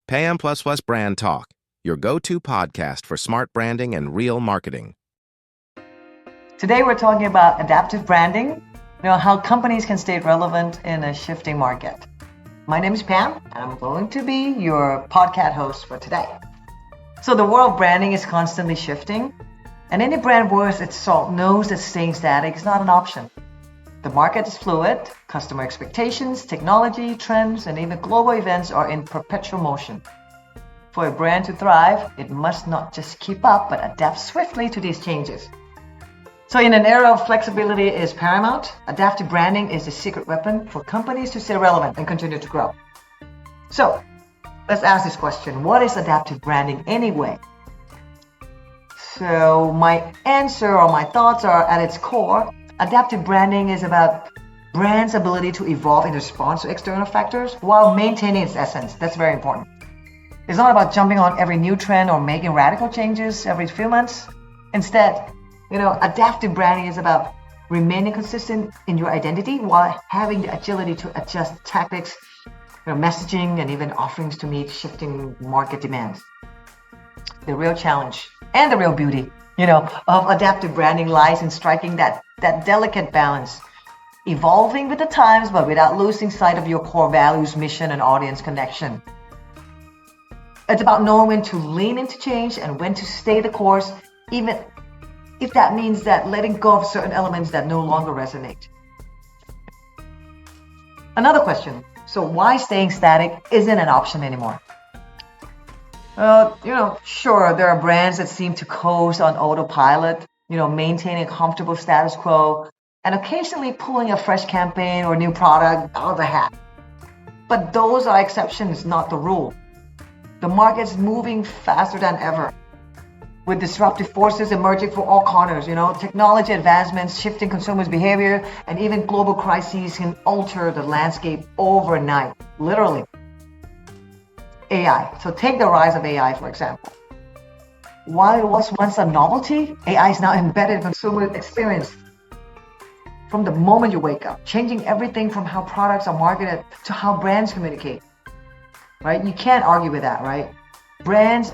PaM Brand Talk, your go-to podcast for smart branding and real marketing. Today we're talking about adaptive branding, how companies can stay relevant in a shifting market. My name is Pam, and I'm going to be your podcast host for today. So the world of branding is constantly shifting, and any brand worth its salt knows that staying static is not an option. The market is fluid, customer expectations, technology, trends, and even global events are in perpetual motion. For a brand to thrive, it must not just keep up, but adapt swiftly to these changes. So in an era of flexibility is paramount, adaptive branding is the secret weapon for companies to stay relevant and continue to grow. So let's ask this question: what is adaptive branding anyway? So my answer or my thoughts are, at its core, adaptive branding is about brand's ability to evolve in response to external factors while maintaining its essence. That's very important. It's not about jumping on every new trend or making radical changes every few months. Instead, adaptive branding is about remaining consistent in your identity while having the agility to adjust tactics, messaging, and even offerings to meet shifting market demands. The real challenge and the real beauty, of adaptive branding lies in striking that delicate balance, evolving with the times but without losing sight of your core values, mission, and audience connection. It's about knowing when to lean into change and when to stay the course, even if that means that letting go of certain elements that no longer resonate. Another question: so why staying static isn't an option anymore? Sure, there are brands that seem to coast on autopilot, maintaining a comfortable status quo and occasionally pulling a fresh campaign or new product out of the hat. But those are exceptions, not the rule. The market's moving faster than ever, with disruptive forces emerging from all corners. Technology advancements, shifting consumers' behavior, and even global crises can alter the landscape overnight, literally. AI. So take the rise of AI, for example. While it was once a novelty, AI is now embedded in consumer experience. From the moment you wake up, changing everything from how products are marketed to how brands communicate. Right? You can't argue with that, right? Brands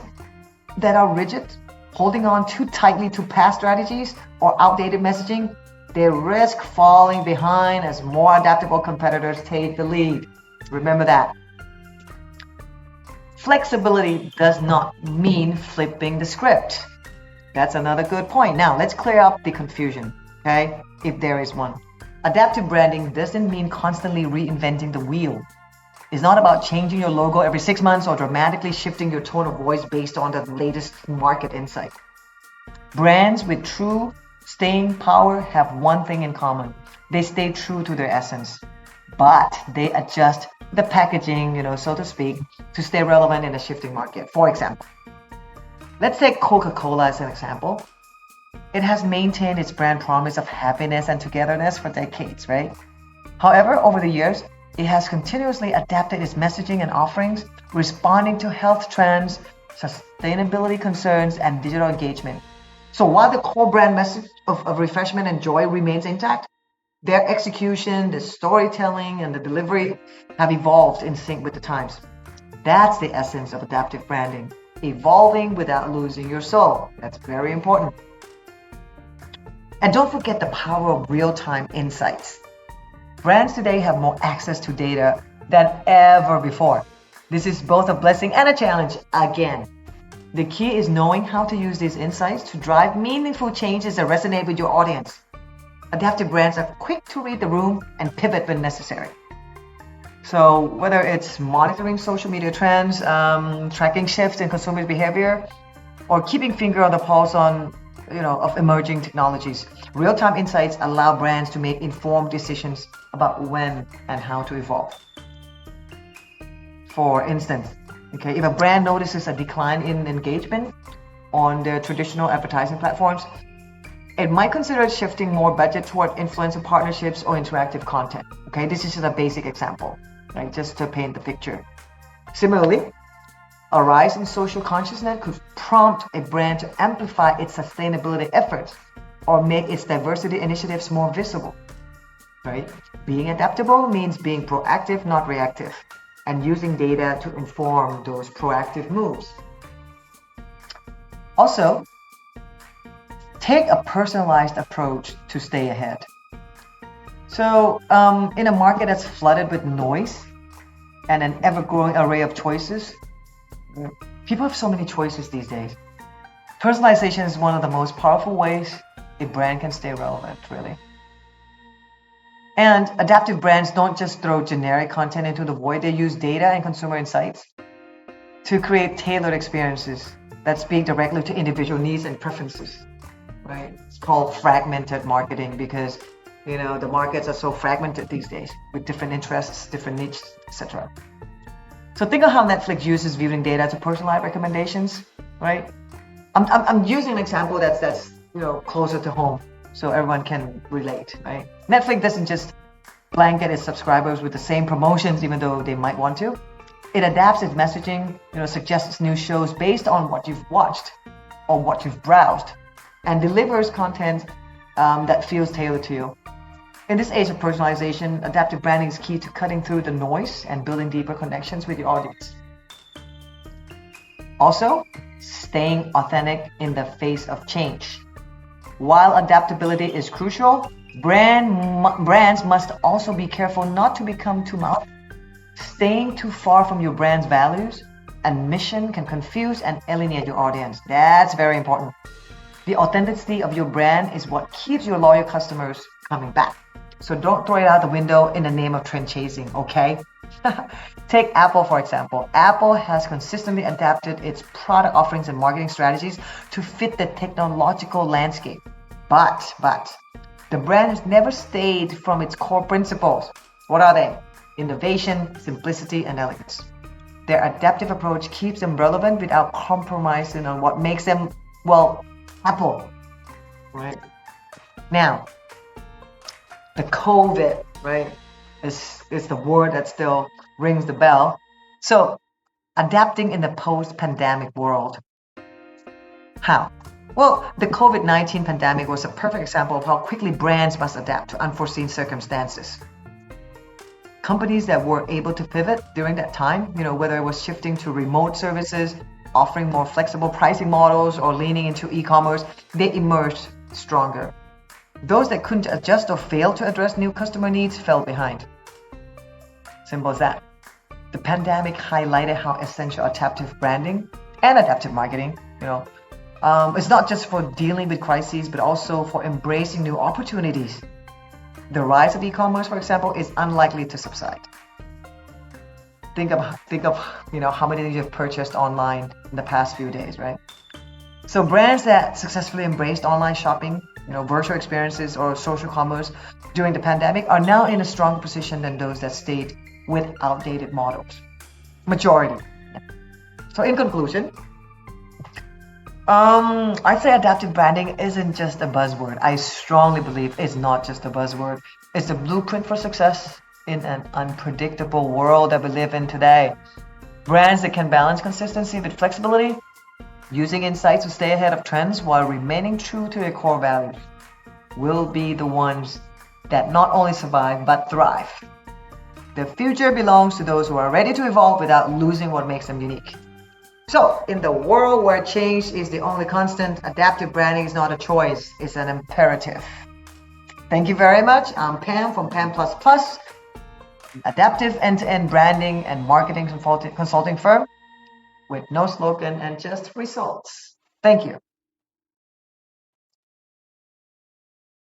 that are rigid, holding on too tightly to past strategies or outdated messaging, they risk falling behind as more adaptable competitors take the lead. Remember that. Flexibility does not mean flipping the script. That's another good point. Now, let's clear up the confusion, okay? If there is one. Adaptive branding doesn't mean constantly reinventing the wheel. It's not about changing your logo every 6 months or dramatically shifting your tone of voice based on the latest market insight. Brands with true staying power have one thing in common. They stay true to their essence, but they adjust the packaging, so to speak, to stay relevant in a shifting market. For example, let's take Coca-Cola as an example. It has maintained its brand promise of happiness and togetherness for decades, right? However, over the years, it has continuously adapted its messaging and offerings, responding to health trends, sustainability concerns, and digital engagement. So while the core brand message of refreshment and joy remains intact, their execution, the storytelling, and the delivery have evolved in sync with the times. That's the essence of adaptive branding, evolving without losing your soul. That's very important. And don't forget the power of real-time insights. Brands today have more access to data than ever before. This is both a blessing and a challenge again. The key is knowing how to use these insights to drive meaningful changes that resonate with your audience. Adaptive brands are quick to read the room and pivot when necessary. So whether it's monitoring social media trends, tracking shifts in consumer behavior, or keeping finger on the pulse of emerging technologies, real-time insights allow brands to make informed decisions about when and how to evolve. For instance, if a brand notices a decline in engagement on their traditional advertising platforms, it might consider shifting more budget toward influencer partnerships or interactive content. This is just a basic example, right? Just to paint the picture. Similarly, a rise in social consciousness could prompt a brand to amplify its sustainability efforts or make its diversity initiatives more visible, right? Being adaptable means being proactive, not reactive. and using data to inform those proactive moves. Also, take a personalized approach to stay ahead. So, in a market that's flooded with noise and an ever-growing array of choices, people have so many choices these days. Personalization is one of the most powerful ways a brand can stay relevant, really. And adaptive brands don't just throw generic content into the void, they use data and consumer insights to create tailored experiences that speak directly to individual needs and preferences, right? It's called fragmented marketing because, the markets are so fragmented these days with different interests, different niches, etc. So think of how Netflix uses viewing data to personalize recommendations, right? I'm using an example that's closer to home so everyone can relate, right? Netflix doesn't just blanket its subscribers with the same promotions even though they might want to. It adapts its messaging, suggests new shows based on what you've watched or what you've browsed, and delivers content that feels tailored to you. In this age of personalization, adaptive branding is key to cutting through the noise and building deeper connections with your audience. Also, staying authentic in the face of change. While adaptability is crucial, brands must also be careful not to become too much. Staying too far from your brand's values and mission can confuse and alienate your audience. That's very important. The authenticity of your brand is what keeps your loyal customers coming back. So don't throw it out the window in the name of trend chasing, okay? Take Apple, for example. Apple has consistently adapted its product offerings and marketing strategies to fit the technological landscape. But the brand has never stayed from its core principles. What are they? Innovation, simplicity, and elegance. Their adaptive approach keeps them relevant without compromising on what makes them, Apple. Right? Now, the COVID, right, is the word that still rings the bell. So, adapting in the post-pandemic world. How? Well, the COVID-19 pandemic was a perfect example of how quickly brands must adapt to unforeseen circumstances. Companies that were able to pivot during that time, whether it was shifting to remote services, offering more flexible pricing models, or leaning into e-commerce, they emerged stronger. Those that couldn't adjust or failed to address new customer needs fell behind. Simple as that. The pandemic highlighted how essential adaptive branding and adaptive marketing, it's not just for dealing with crises, but also for embracing new opportunities. The rise of e-commerce, for example, is unlikely to subside. Think of how many things you've purchased online in the past few days, right? So brands that successfully embraced online shopping, virtual experiences or social commerce during the pandemic are now in a stronger position than those that stayed with outdated models. Majority. So in conclusion, I'd say adaptive branding isn't just a buzzword. I strongly believe it's not just a buzzword. It's the blueprint for success in an unpredictable world that we live in today. Brands that can balance consistency with flexibility, using insights to stay ahead of trends while remaining true to their core values, will be the ones that not only survive but thrive. The future belongs to those who are ready to evolve without losing what makes them unique. So, in the world where change is the only constant, adaptive branding is not a choice, it's an imperative. Thank you very much. I'm Pam from PaM++, adaptive end-to-end branding and marketing consulting firm with no slogan and just results. Thank you.